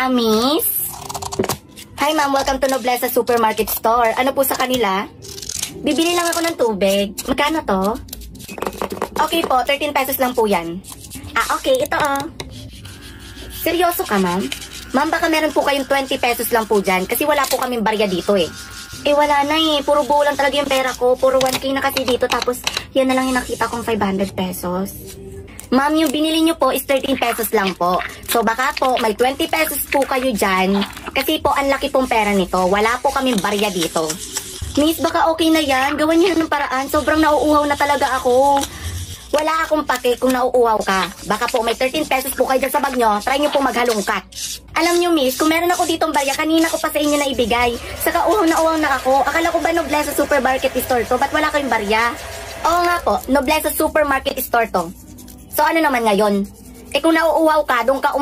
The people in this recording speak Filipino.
Miss? Hi ma'am, welcome to Noblesa Supermarket Store. Ano po sa kanila? Bibili lang ako ng tubig. Magkano to? Okay po, 13 pesos lang po yan. Okay, ito Seryoso ka ma'am? Ma'am, baka meron po kayong 20 pesos lang po dyan kasi wala po kaming barya dito eh. Wala na puro buo lang talaga yung pera ko. Puro 1K na kasi dito tapos yan na lang yung nakita kong 500 pesos. Ma'am, yung binili nyo po is 13 pesos lang po. So baka po may 20 pesos po kayo dyan kasi po ang laki pong pera nito. Wala po kaming barya dito. Miss, baka okay na yan. Gawan nyo ng paraan. Sobrang nauuhaw na talaga ako. Wala akong pake kung nauuhaw ka. Baka po may 13 pesos po kayo dyan sa bag nyo. Try nyo po maghalongkat. Alam nyo miss, kung meron ako ditong barya, kanina ko pa sa inyo na ibigay. Saka uhaw na ako. Akala ko ba Noblesa Supermarket Store to? Ba't wala kayong barya? Oo nga po, Noblesa Supermarket Store to. So ano naman ngayon? Kung nauuhaw ka, doon ka